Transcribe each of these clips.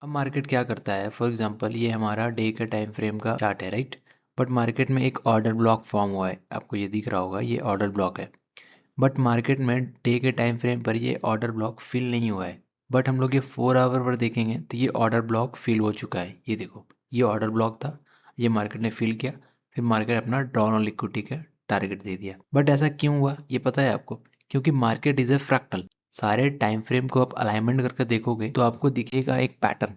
अब मार्केट क्या करता है, फॉर एग्जांपल ये हमारा डे के टाइम फ्रेम का चार्ट है, राइट। बट मार्केट में एक ऑर्डर ब्लॉक फॉर्म हुआ है, आपको ये दिख रहा होगा, ये ऑर्डर ब्लॉक है। बट मार्केट में डे के टाइम फ्रेम पर ये ऑर्डर ब्लॉक फिल नहीं हुआ है। बट हम लोग ये 4 आवर पर देखेंगे तो ये ऑर्डर ब्लॉक फिल हो चुका है। ये देखो, ये ऑर्डर ब्लॉक था, ये मार्केट ने फिल किया, फिर मार्केट अपना ड्रॉन ऑन लिक्विडिटी का टारगेट दे दिया। बट ऐसा क्यों हुआ ये पता है आपको? क्योंकि मार्केट इज ए फ्रैक्टल। सारे टाइम फ्रेम को आप अलाइनमेंट करके देखोगे तो आपको दिखेगा एक pattern.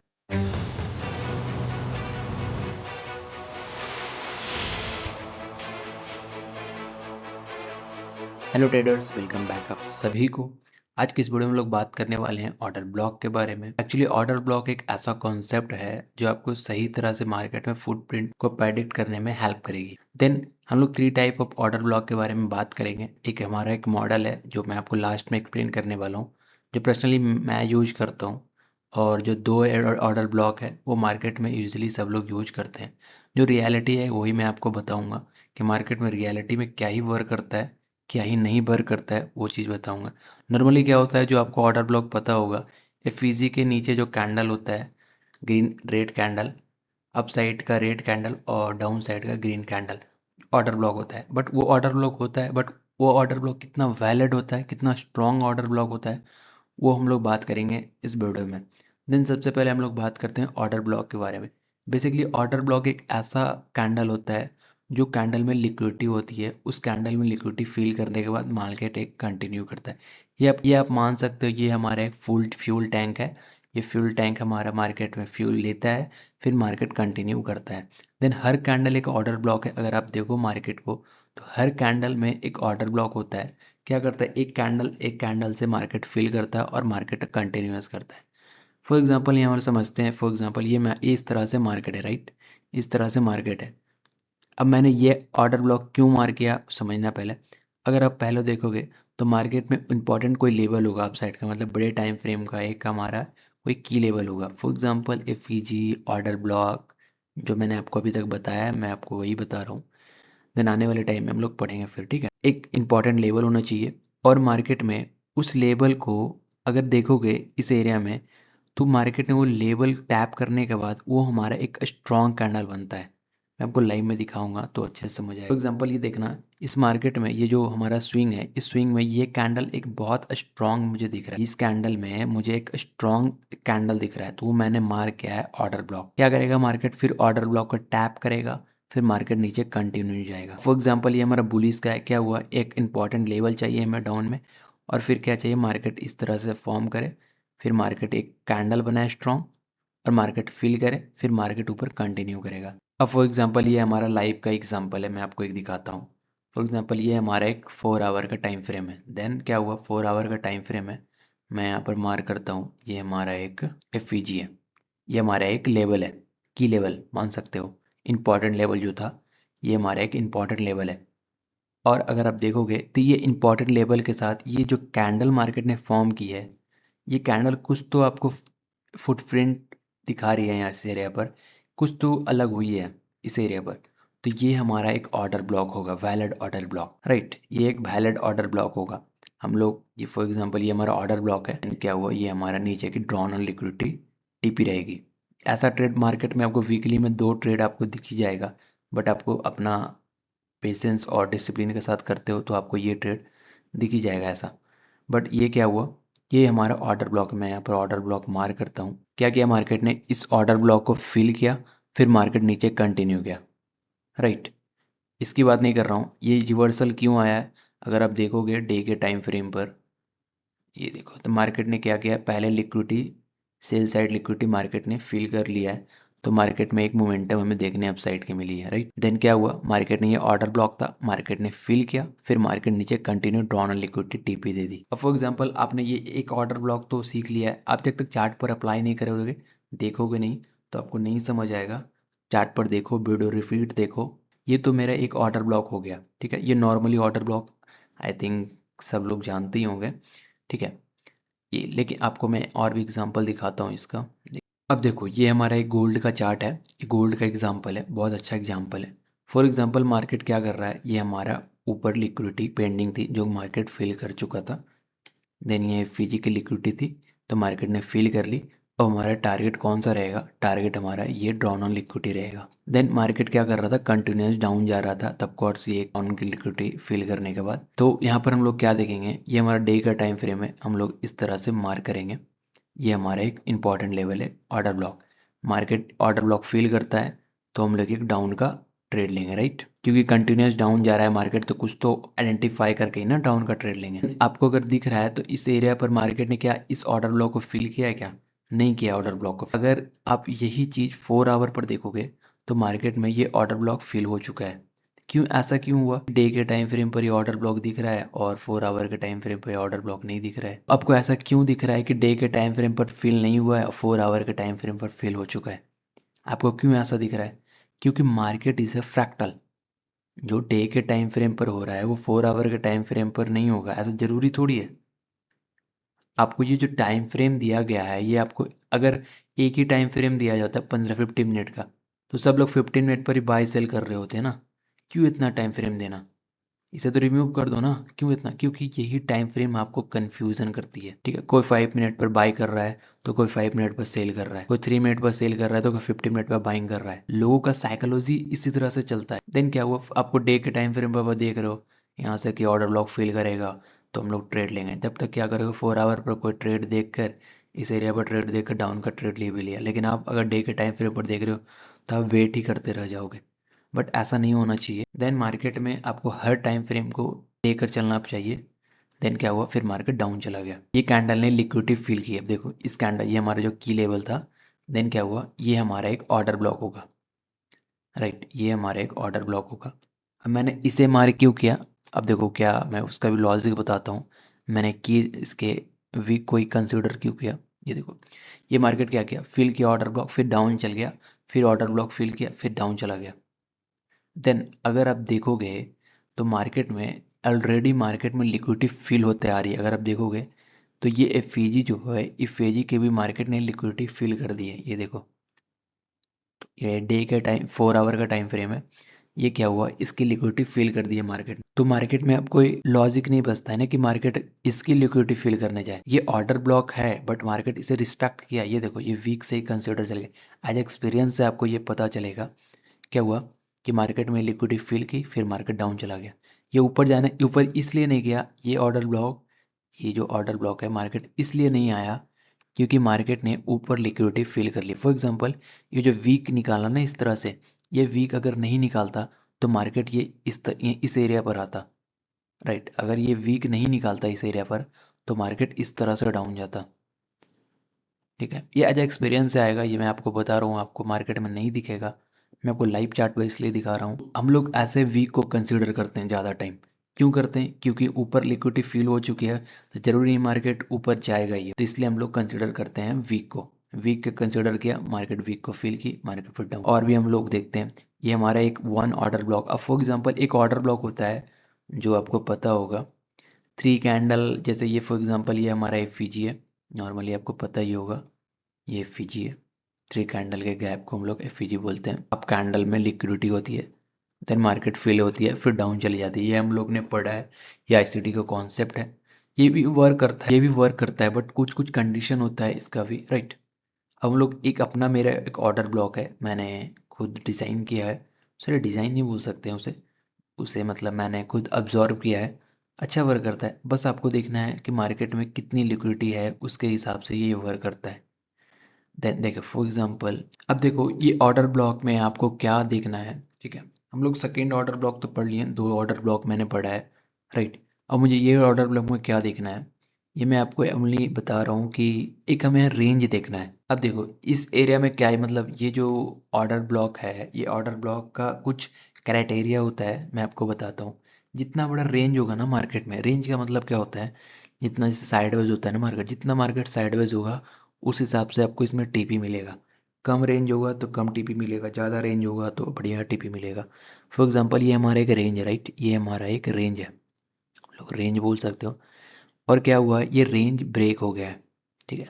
Hello traders, welcome back आप सभी को। आज की इस वीडियो में लोग बात करने वाले हैं ऑर्डर ब्लॉक के बारे में। एक्चुअली ऑर्डर ब्लॉक एक ऐसा कॉन्सेप्ट है जो आपको सही तरह से मार्केट में फुटप्रिंट को प्रेडिक्ट करने में हेल्प करेगी। देन हम लोग 3 टाइप ऑफ ऑर्डर ब्लॉक के बारे में बात करेंगे। एक हमारा एक मॉडल है जो मैं आपको लास्ट में एक्सप्लेन करने वाला हूँ, जो पर्सनली मैं यूज करता हूँ। और जो 2 ऑर्डर ब्लॉक है वो मार्केट में यूजली सब लोग यूज करते हैं। जो रियलिटी है वही मैं आपको बताऊँगा कि मार्केट में रियलिटी में क्या ही वर्क करता है, क्या ही नहीं वर्क करता है, वो चीज़ बताऊंगा। नॉर्मली क्या होता है, जो आपको ऑर्डर ब्लॉक पता होगा, एफईजी के नीचे जो कैंडल होता है, green red candle, up side का रेड कैंडल और डाउन साइड का ग्रीन कैंडल ऑर्डर ब्लॉक होता है। बट वो ऑर्डर ब्लॉक होता है, बट वो ऑर्डर ब्लॉक कितना वैलिड होता है, कितना स्ट्रॉन्ग ऑर्डर ब्लॉक होता है, वो हम लोग बात करेंगे इस वीडियो में। देन सबसे पहले हम लोग बात करते हैं ऑर्डर ब्लॉक के बारे में। बेसिकली ऑर्डर ब्लॉक एक ऐसा कैंडल होता है जो कैंडल में लिक्विडिटी होती है, उस कैंडल में लिक्विडिटी फिल करने के बाद मार्केट एक कंटिन्यू करता है। ये आप मान सकते हो, ये हमारा एक फुल फ्यूल टैंक है। ये फ्यूल टैंक हमारा मार्केट में फ्यूल लेता है, फिर मार्केट कंटिन्यू करता है। देन हर कैंडल एक ऑर्डर ब्लॉक है। अगर आप देखो मार्केट को तो हर कैंडल में एक ऑर्डर ब्लॉक होता है। क्या करता है, एक कैंडल से मार्केट फिल करता है और मार्केट कंटिन्यूस करता है। फॉर एग्जांपल यहाँ पर समझते हैं, फॉर एग्जांपल ये इस तरह से मार्केट है, राइट। इस तरह से मार्केट है। अब मैंने ये ऑर्डर ब्लॉक क्यों मार किया समझना पहले। अगर आप पहले देखोगे तो मार्केट में इंपॉर्टेंट कोई लेवल होगा आप साइड का, मतलब बड़े टाइम फ्रेम का एक हमारा कोई की लेवल होगा। For example FEG order block, जो मैंने आपको अभी तक बताया है मैं आपको वही बता रहा हूँ। देन आने वाले टाइम में हम लोग पढ़ेंगे फिर, ठीक है। एक इंपॉर्टेंट लेवल होना चाहिए और मार्केट में उस लेवल को अगर देखोगे इस एरिया में, तो मार्केट में वो लेवल टैप करने के बाद वो हमारा एक स्ट्रॉन्ग कैंडल बनता है। मैं आपको लाइव में दिखाऊंगा तो अच्छे से समझ आएगा। फॉर एग्जांपल ये देखना, इस मार्केट में ये जो हमारा स्विंग है, इस स्विंग में ये कैंडल एक बहुत स्ट्रॉन्ग मुझे दिख रहा है। इस कैंडल में मुझे एक स्ट्रॉन्ग कैंडल दिख रहा है, तो वो मैंने मार्क किया है ऑर्डर ब्लॉक। क्या करेगा मार्केट, फिर ऑर्डर ब्लॉक को टैप करेगा, फिर मार्केट नीचे कंटिन्यू जाएगा। फॉर एग्जांपल ये हमारा बुलिस का है। क्या हुआ, एक इंपॉर्टेंट लेवल चाहिए हमें डाउन में, और फिर क्या चाहिए, मार्केट इस तरह से फॉर्म करे, फिर मार्केट एक कैंडल बनाए स्ट्रॉन्ग और मार्केट फिल करे, फिर मार्केट ऊपर कंटिन्यू करेगा। अब फॉर एग्जांपल ये हमारा लाइव का एग्जांपल है, मैं आपको एक दिखाता हूँ। फॉर एग्जांपल ये हमारा एक 4 आवर का टाइम फ्रेम है। देन क्या हुआ, 4 आवर का टाइम फ्रेम है, मैं यहाँ पर मार्क करता हूँ, ये हमारा एक एफईजी है, ये हमारा एक लेवल है, की लेवल मान सकते हो। इंपॉर्टेंट लेवल जो था, ये हमारा एक इंपॉर्टेंट लेवल है। और अगर आप देखोगे तो ये इंपॉर्टेंट लेवल के साथ ये जो कैंडल मार्केट ने फॉर्म की है, ये कैंडल कुछ तो आपको फुटप्रिंट दिखा रही है यहाँ इस एरिया पर, कुछ तो अलग हुई है इस एरिया पर। तो ये हमारा एक ऑर्डर ब्लॉक होगा, वैलिड ऑर्डर ब्लॉक, राइट। ये एक वैलिड ऑर्डर ब्लॉक होगा। हम लोग ये फॉर एग्जांपल ये हमारा ऑर्डर ब्लॉक है, and क्या हुआ, ये हमारा नीचे की ड्रॉन ऑन लिक्विडिटी टीपी रहेगी। ऐसा ट्रेड मार्केट में आपको वीकली में 2 ट्रेड आपको दिख ही जाएगा। बट आपको अपना पेशेंस और डिसिप्लिन के साथ करते हो तो आपको ये ट्रेड दिख ही जाएगा ऐसा। बट ये क्या हुआ, ये हमारा ऑर्डर ब्लॉक, मैं यहाँ पर ऑर्डर ब्लॉक मार करता हूँ। क्या किया मार्केट ने, इस ऑर्डर ब्लॉक को फिल किया, फिर मार्केट नीचे कंटिन्यू किया, राइट। इसकी बात नहीं कर रहा हूँ, ये रिवर्सल क्यों आया है। अगर आप देखोगे डे के टाइम फ्रेम पर, ये देखो तो मार्केट ने क्या किया, पहले liquidity, sell side liquidity market ने फिल कर लिया है, तो मार्केट में एक मोमेंटम हमें देखने अपसाइड की मिली है, राइट। देन क्या हुआ, मार्केट ने, ये ऑर्डर ब्लॉक था, मार्केट ने फिल किया, फिर मार्केट नीचे continue drawn on liquidity TP दे दी। अब फॉर एग्जांपल आपने ये एक ऑर्डर ब्लॉक तो सीख लिया है, आप जब तक चार्ट पर अप्लाई नहीं करोगे, देखोगे नहीं, तो आपको नहीं समझ आएगा। चार्ट पर देखो, वीडियो रिपीट देखो। ये तो मेरा एक ऑर्डर ब्लॉक हो गया, ठीक है। ये normally order block I think सब लोग जानते ही होंगे, ठीक है। ये लेकिन आपको मैं और भी एग्जांपल दिखाता हूँ इसका। अब देखो ये हमारा एक गोल्ड का चार्ट है, ये गोल्ड का एग्जांपल है, बहुत अच्छा एग्जांपल है। फॉर एग्जांपल मार्केट क्या कर रहा है, ये हमारा ऊपर लिक्विडिटी पेंडिंग थी जो मार्केट फिल कर चुका था। देन ये एफईजी की लिक्विडिटी थी, तो मार्केट ने फिल कर ली, अब हमारा टारगेट कौन सा रहेगा, टारगेट हमारा ये ड्रॉन ऑन लिक्विडिटी रहेगा। देन मार्केट क्या कर रहा था, कंटिन्यूस डाउन जा रहा था, तब कोर्स ये ऑन की लिक्विडिटी फिल करने के बाद तो यहाँ पर हम लोग क्या देखेंगे, ये हमारा डे का टाइम फ्रेम है, हम लोग इस तरह से मार्क करेंगे। ये हमारा एक इंपॉर्टेंट लेवल है order block. Market order block fill करता है तो हम लोग एक डाउन का ट्रेड लेंगे, राइट, क्योंकि कंटिन्यूस डाउन जा रहा है मार्केट तो कुछ तो आइडेंटिफाई करके ही ना डाउन का ट्रेड लेंगे। आपको अगर दिख रहा है तो इस एरिया पर मार्केट ने क्या इस ऑर्डर ब्लॉक को फिल किया है, क्या नहीं किया ऑर्डर ब्लॉक को। अगर आप यही चीज़ 4 आवर पर देखोगे तो मार्केट में ये ऑर्डर ब्लॉक फिल हो चुका है। क्यों, ऐसा क्यों हुआ, डे के टाइम फ्रेम पर ये ऑर्डर ब्लॉक दिख रहा है और 4 आवर के टाइम फ्रेम पर ये ऑर्डर ब्लॉक नहीं दिख रहा है। आपको ऐसा क्यों दिख रहा है कि डे के टाइम फ्रेम पर फिल नहीं हुआ है और 4 आवर के टाइम फ्रेम पर फिल हो चुका है। आपको क्यों ऐसा दिख रहा है, क्योंकि मार्केट इज अ फ्रैक्टल। जो डे के टाइम फ्रेम पर हो रहा है वो 4 आवर के टाइम फ्रेम पर नहीं होगा, ऐसा ज़रूरी थोड़ी है। आपको ये जो टाइम फ्रेम दिया गया है ये आपको, अगर एक ही टाइम फ्रेम दिया जाता है 15-15 मिनट का तो सब लोग 15 मिनट पर ही बाय सेल कर रहे होते हैं ना। क्यों इतना टाइम फ्रेम देना, इसे तो रिमूव कर दो ना, क्यों इतना, क्योंकि यही टाइम फ्रेम आपको कन्फ्यूज़न करती है। ठीक है, कोई 5 मिनट पर बाय कर रहा है तो कोई 5 मिनट पर सेल कर रहा है, कोई 3 मिनट पर सेल कर रहा है तो कोई 50 मिनट पर बाइंग कर रहा है। लोगों का साइकोलॉजी इसी तरह से चलता है। देन क्या हुआ, आपको डे के टाइम फ्रेम पर देख रहे हो यहाँ से कि ऑर्डर ब्लॉक फिल करेगा तो हम लोग ट्रेड लेंगे। तब तक क्या करोगे, 4 आवर पर कोई ट्रेड देख कर, इस एरिया पर ट्रेड देख कर डाउन का ट्रेड ले भी लिया। लेकिन आप अगर डे के टाइम फ्रेम पर देख रहे हो तो आप वेट ही करते रह जाओगे, बट ऐसा नहीं होना चाहिए। देन मार्केट में आपको हर टाइम फ्रेम को लेकर चलना चाहिए। देन क्या हुआ, फिर मार्केट डाउन चला गया, ये कैंडल ने लिक्विडिटी फिल की। अब देखो इस कैंडल, ये हमारा जो की लेवल था, देन क्या हुआ, ये हमारा एक ऑर्डर ब्लॉक होगा, राइट, ये हमारा एक ऑर्डर ब्लॉक होगा। अब मैंने इसे मार्क क्यों किया, अब देखो क्या मैं उसका भी लॉजिक बताता हूँ। मैंने की इसके वीक को ही कंसिडर क्यों किया, ये देखो ये मार्केट क्या किया, फिल किया ऑर्डर ब्लॉक, फिर डाउन चल गया, फिर ऑर्डर ब्लॉक फिल किया, फिर डाउन चला गया। देन अगर आप देखोगे तो मार्केट में ऑलरेडी मार्केट में लिक्विडिटी फिल होते आ रही है। अगर आप देखोगे तो ये एफईजी जो है, एफईजी के भी मार्केट ने लिक्विडिटी फिल कर दी है। ये देखो ये डे के टाइम 4 आवर का टाइम फ्रेम है, ये क्या हुआ, इसकी लिक्विडिटी फिल कर दी है मार्केट ने। तो मार्केट में अब कोई लॉजिक नहीं बचता है ना कि मार्केट इसकी लिक्विडिटी फिल करने जाए। ये ऑर्डर ब्लॉक है बट मार्केट इसे रिस्पेक्ट किया। ये देखो ये वीक से ही कंसिडर चल गया। एज एक्सपीरियंस से आपको ये पता चलेगा क्या हुआ कि मार्केट में लिक्विडिटी फिल की, फिर मार्केट डाउन चला गया। ये ऊपर जाने, ऊपर इसलिए नहीं गया, ये ऑर्डर ब्लॉक, ये जो ऑर्डर ब्लॉक है मार्केट इसलिए नहीं आया क्योंकि मार्केट ने ऊपर लिक्विडिटी फिल कर ली। फॉर एग्जांपल ये जो वीक निकाला ना इस तरह से, ये वीक अगर नहीं निकालता तो मार्केट ये इस एरिया पर आता, राइट। अगर ये वीक नहीं निकालता इस एरिया पर तो मार्केट इस तरह से डाउन जाता। ठीक है, ये एज एक्सपीरियंस से आएगा, ये मैं आपको बता रहा हूँ, आपको मार्केट में नहीं दिखेगा। मैं आपको लाइव चार्ट पर इसलिए दिखा रहा हूँ। हम लोग ऐसे वीक को कंसीडर करते हैं ज़्यादा टाइम, क्यों करते हैं, क्योंकि ऊपर लिक्विडिटी फील हो चुकी है तो ज़रूरी नहीं मार्केट ऊपर जाएगा ही, तो इसलिए हम लोग कंसीडर करते हैं वीक को। वीक के कंसीडर किया, मार्केट वीक को फील की, मार्केट फिर डाउन। और भी हम लोग देखते हैं, ये हमारा एक वन ऑर्डर ब्लॉक। अब फॉर एग्जाम्पल एक ऑर्डर ब्लॉक होता है जो आपको पता होगा 3 कैंडल, जैसे ये फॉर एग्जाम्पल ये हमारा एफईजी है, नॉर्मली आपको पता ही होगा ये एफईजी है। 3 कैंडल के गैप को हम लोग एफईजी बोलते हैं। अब कैंडल में लिक्विडिटी होती है, देन मार्केट फिल होती है, फिर डाउन चली जाती है। ये हम लोग ने पढ़ा है, ये आईसीटी का कॉन्सेप्ट है, ये भी वर्क करता है, ये भी वर्क करता है, बट कुछ कुछ कंडीशन होता है इसका भी, राइट। हम लोग एक अपना, मेरा एक ऑर्डर ब्लॉक है, मैंने खुद डिज़ाइन किया है, सॉरी डिज़ाइन नहीं बोल सकते हैं उसे, उसे मतलब मैंने खुद अब्जॉर्व किया है। अच्छा वर्क करता है, बस आपको देखना है कि मार्केट में कितनी लिक्विडिटी है उसके हिसाब से ये वर्क करता है। देन देखो फॉर एग्जांपल, अब देखो ये ऑर्डर ब्लॉक में आपको क्या देखना है, ठीक है। हम लोग सेकेंड ऑर्डर ब्लॉक तो पढ़ लिए, 2 ऑर्डर ब्लॉक मैंने पढ़ा है, राइट। अब मुझे ये ऑर्डर ब्लॉक में क्या देखना है, ये मैं आपको ओनली बता रहा हूँ कि एक हमें रेंज देखना है। अब देखो इस एरिया में क्या है, मतलब ये जो ऑर्डर ब्लॉक है, ये ऑर्डर ब्लॉक का कुछ क्राइटेरिया होता है, मैं आपको बताता हूँ। जितना बड़ा रेंज होगा ना मार्केट में, रेंज का मतलब क्या होता है, जितना जैसे साइडवेज होता है ना मार्केट, जितना मार्केट साइडवेज होगा उस हिसाब से आपको इसमें टीपी मिलेगा। कम रेंज होगा तो कम टीपी मिलेगा, ज़्यादा रेंज होगा तो बढ़िया टीपी मिलेगा। फॉर एग्जांपल ये हमारा एक रेंज है, राइट, ये हमारा एक रेंज है, आप लोग रेंज बोल सकते हो। और क्या हुआ, ये रेंज ब्रेक हो गया है, ठीक है,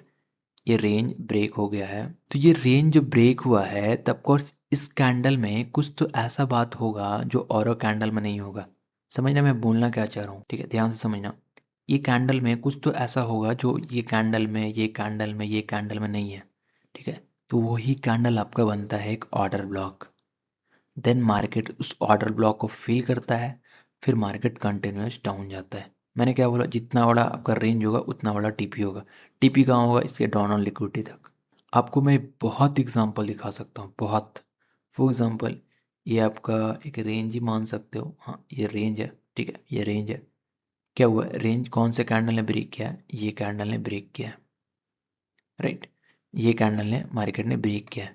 ये रेंज ब्रेक हो गया है। तो ये रेंज जो ब्रेक हुआ है तब कोर्स इस कैंडल में कुछ तो ऐसा बात होगा जो और कैंडल में नहीं होगा। समझना मैं बोलना क्या चाह रहा हूँ, ठीक है, ध्यान से समझना। ये कैंडल में कुछ तो ऐसा होगा जो ये कैंडल में, ये कैंडल में, ये कैंडल में नहीं है। तो वही कैंडल आपका बनता है एक ऑर्डर ब्लॉक। देन मार्केट उस ऑर्डर ब्लॉक को फिल करता है, फिर मार्केट कंटिन्यूस डाउन जाता है। मैंने क्या बोला, जितना बड़ा आपका रेंज होगा उतना बड़ा टीपी होगा। टीपी कहाँ होगा, इसके डाउन ऑन लिक्विडिटी तक। आपको मैं बहुत एग्जांपल दिखा सकता हूँ, बहुत। फॉर एग्जांपल ये आपका एक रेंज ही मान सकते हो, हाँ ये रेंज है, ठीक है ये रेंज है। क्या हुआ, रेंज कौन से कैंडल ने ब्रेक किया है, ये कैंडल ने ब्रेक किया है, राइट। ये कैंडल ने मार्केट ने ब्रेक किया है।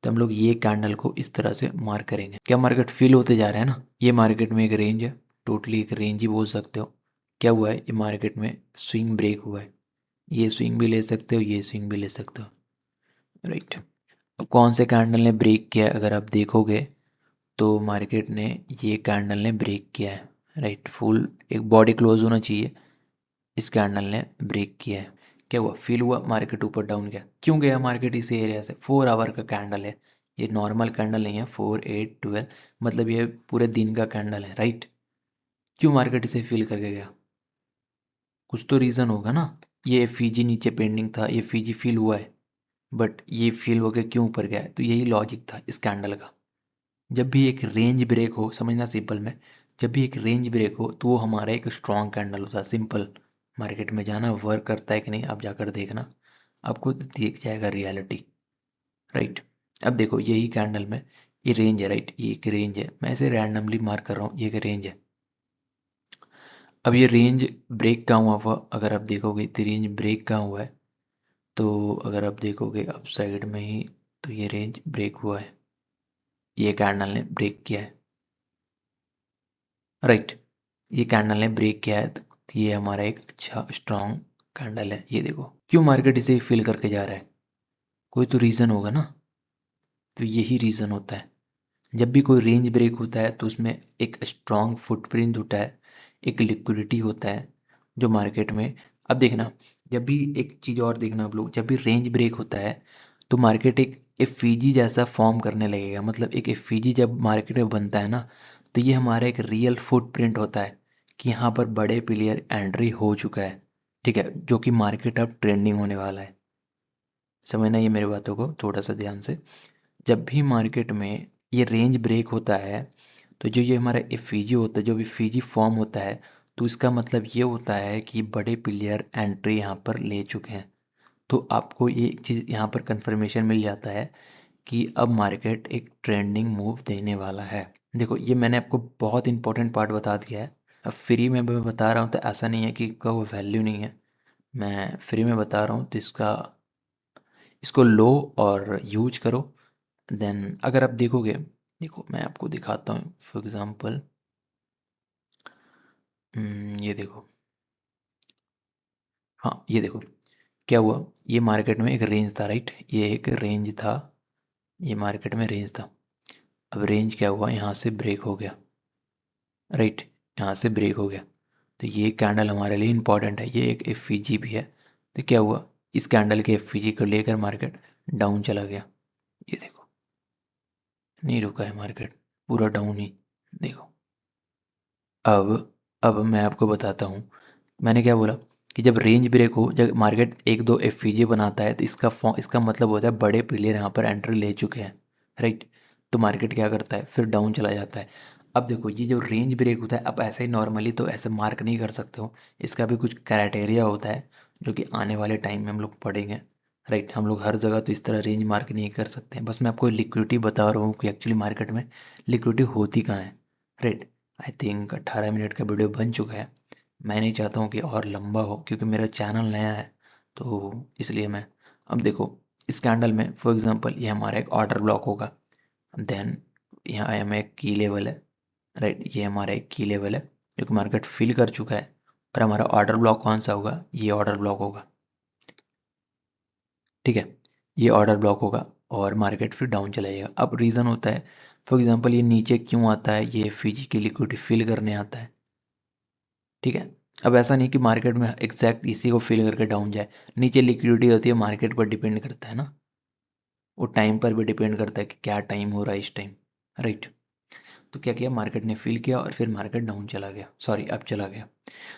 तो हम लोग ये कैंडल को इस तरह से मार्क करेंगे। क्या मार्केट फिल होते जा रहा है ना, ये मार्केट में एक रेंज है, टोटली एक रेंज ही बोल सकते हो। क्या हुआ है, ये मार्केट में स्विंग ब्रेक हुआ है। ये स्विंग भी ले सकते हो, ये स्विंग भी ले सकते हो, राइट। अब कौन से कैंडल ने ब्रेक किया है, अगर आप देखोगे तो मार्केट ने ये कैंडल ने ब्रेक किया है, राइट। फुल एक बॉडी क्लोज होना चाहिए, इस कैंडल ने ब्रेक किया है। क्या हुआ, फील हुआ, मार्केट ऊपर डाउन गया। क्यों गया मार्केट इस एरिया से, 4 आवर का कैंडल है, ये नॉर्मल कैंडल नहीं है। 4, 8, 12 मतलब ये पूरे दिन का कैंडल है, राइट। क्यों मार्केट इसे फील करके गया, कुछ तो रीज़न होगा ना। ये एफईजी नीचे पेंडिंग था, ये एफईजी फील हुआ है, बट ये फील हो गया क्यों ऊपर गया है, तो यही लॉजिक था इस कैंडल का। जब भी एक रेंज ब्रेक हो, समझना सिंपल में, जब भी एक रेंज ब्रेक हो तो वो हमारा एक स्ट्रॉन्ग कैंडल होता है, सिंपल। मार्केट में जाना, वर्क करता है कि नहीं आप जाकर देखना, आपको दिख जाएगा रियलिटी, राइट। अब देखो यही कैंडल में ये रेंज है, राइट, ये एक रेंज है, मैं इसे रैंडमली मार्क कर रहा हूँ, ये एक रेंज है। अब ये रेंज ब्रेक कहाँ हुआ, अगर आप देखोगे तो रेंज ब्रेक कहाँ हुआ है, तो अगर आप देखोगे अप साइड में ही, तो ये रेंज ब्रेक हुआ है, ये कैंडल ने ब्रेक किया है, राइट। ये कैंडल ने ब्रेक किया है, तो ये हमारा एक अच्छा स्ट्रॉन्ग कैंडल है। ये देखो क्यों मार्केट इसे फिल करके जा रहा है, कोई तो रीज़न होगा ना। तो यही रीज़न होता है, जब भी कोई रेंज ब्रेक होता है तो उसमें एक स्ट्रॉन्ग फुटप्रिंट होता है, एक लिक्विडिटी होता है जो मार्केट में। अब देखना, जब भी एक चीज़ और देखना आप लोग, जब भी रेंज ब्रेक होता है तो मार्केट एक एफईजी जैसा फॉर्म करने लगेगा। मतलब एक एफईजी जब मार्केट में बनता है ना, तो ये हमारा एक रियल फुटप्रिंट होता है कि यहाँ पर बड़े प्लेयर एंट्री हो चुका है, ठीक है, जो कि मार्केट अब ट्रेंडिंग होने वाला है। समझना ये मेरी बातों को थोड़ा सा ध्यान से। जब भी मार्केट में ये रेंज ब्रेक होता है तो जो ये हमारा एफईजी होता है, जो भी एफईजी फॉर्म होता है, तो इसका मतलब ये होता है कि बड़े प्लेयर एंट्री यहाँ पर ले चुके हैं। तो आपको ये एक चीज़ यहाँ पर कंफर्मेशन मिल जाता है कि अब मार्केट एक ट्रेंडिंग मूव देने वाला है। देखो ये मैंने आपको बहुत इंपॉर्टेंट पार्ट बता दिया है। अब फ्री में मैं बता रहा हूँ तो ऐसा नहीं है कि इसका वो वैल्यू नहीं है, मैं फ्री में बता रहा हूँ तो इसको लो और यूज करो। देन अगर आप देखोगे, देखो मैं आपको दिखाता हूँ फॉर एग्ज़ाम्पल, ये देखो, हाँ ये देखो क्या हुआ, ये मार्केट में एक रेंज था, राइट, ये एक रेंज था, ये मार्केट में रेंज था। अब रेंज क्या हुआ, यहाँ से ब्रेक हो गया, राइट, यहाँ से ब्रेक हो गया। तो ये कैंडल हमारे लिए इंपॉर्टेंट है, ये एक एफईजी भी है। तो क्या हुआ, इस कैंडल के एफईजी को लेकर मार्केट डाउन चला गया। ये देखो नहीं रुका है मार्केट, पूरा डाउन ही, देखो। अब मैं आपको बताता हूँ, मैंने क्या बोला कि जब रेंज ब्रेक हो, जब मार्केट एक दो एफईजी बनाता है तो इसका मतलब होता है बड़े प्लेयर यहाँ पर एंट्री ले चुके हैं, राइट। तो मार्केट क्या करता है, फिर डाउन चला जाता है। अब देखो ये जो रेंज ब्रेक होता है, अब ऐसे ही नॉर्मली तो ऐसे मार्क नहीं कर सकते हो, इसका भी कुछ क्राइटेरिया होता है जो कि आने वाले टाइम में हम लोग पढ़ेंगे, राइट। हम लोग हर जगह तो इस तरह रेंज मार्क नहीं कर सकते हैं, बस मैं आपको लिक्विडिटी बता रहा हूँ कि एक्चुअली मार्केट में लिक्विडिटी होती कहाँ है, राइट। आई थिंक 18 मिनट का वीडियो बन चुका है, मैं नहीं चाहता हूँ कि और लंबा हो क्योंकि मेरा चैनल नया है, तो इसलिए मैं। अब देखो इस कैंडल में फॉर एग्जांपल ये हमारा एक ऑर्डर ब्लॉक होगा, देन यहाँ हमें एक की लेवल है, राइट, ये हमारा एक की लेवल है जो कि मार्केट फिल कर चुका है। और हमारा ऑर्डर ब्लॉक कौन सा होगा, ये ऑर्डर ब्लॉक होगा, ठीक है, ये ऑर्डर ब्लॉक होगा और मार्केट फिर डाउन चला जाएगा। अब रीज़न होता है, फॉर एग्जांपल ये नीचे क्यों आता है, ये फिजी की लिक्विडिटी फिल करने आता है, ठीक है। अब ऐसा नहीं कि मार्केट में एग्जैक्ट इसी को फिल करके डाउन जाए, नीचे लिक्विडिटी होती है, मार्केट पर डिपेंड करता है ना, वो टाइम पर भी डिपेंड करता है कि क्या टाइम हो रहा है इस टाइम, राइट। तो क्या किया, मार्केट ने फिल किया और फिर मार्केट डाउन चला गया, सॉरी अप चला गया।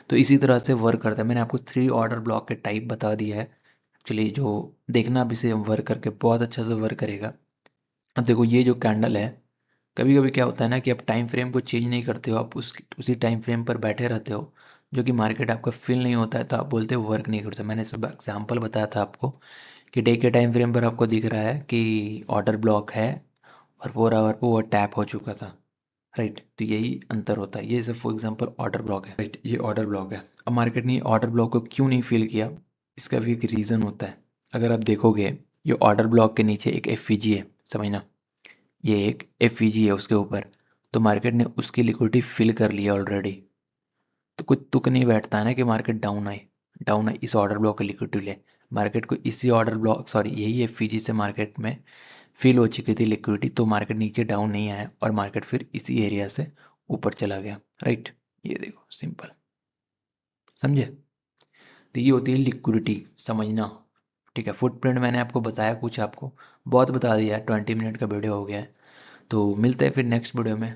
तो इसी तरह से वर्क करता है। मैंने आपको 3 ऑर्डर ब्लॉक के टाइप बता दिया है, चलिए जो देखना अब इसे वर्क करके बहुत अच्छा से वर्क करेगा। अब देखो ये जो कैंडल है, कभी कभी क्या होता है ना कि आप टाइम फ्रेम को चेंज नहीं करते हो, आप उसी टाइम फ्रेम पर बैठे रहते हो, जो कि मार्केट आपका फील नहीं होता है, तो आप बोलते हो वर्क नहीं करते। मैंने सब एग्जांपल बताया था आपको कि डे के टाइम फ्रेम पर आपको दिख रहा है कि ऑर्डर ब्लॉक है और 4 आवर पर वो टैप हो चुका था, राइट। तो यही अंतर होता है। ये सब फॉर एग्जांपल ऑर्डर ब्लॉक है, राइट, ये ऑर्डर ब्लॉक है। अब मार्केट ने ऑर्डर ब्लॉक को क्यों नहीं फिल किया, इसका भी एक रीज़न होता है। अगर आप देखोगे ये ऑर्डर ब्लॉक के नीचे एक एफ है, समझना, ये एक एफ है उसके ऊपर, तो मार्केट ने उसकी लिक्विडिटी फिल कर लिया ऑलरेडी। तो कुछ तुक नहीं बैठता है ना कि मार्केट डाउन आए इस ऑर्डर ब्लॉक की लिक्विडिटी ले। मार्केट को इसी ऑर्डर ब्लॉक सॉरी यही एफ से मार्केट में फिल हो चुकी थी लिक्विडिटी, तो मार्केट नीचे डाउन नहीं आया और मार्केट फिर इसी एरिया से ऊपर चला गया, राइट। ये देखो सिंपल, समझे। तो ये होती है लिक्विडिटी, समझना, ठीक है। फुटप्रिंट मैंने आपको बताया, कुछ आपको बहुत बता दिया है, 20 मिनट का वीडियो हो गया है। तो मिलते हैं फिर नेक्स्ट वीडियो में।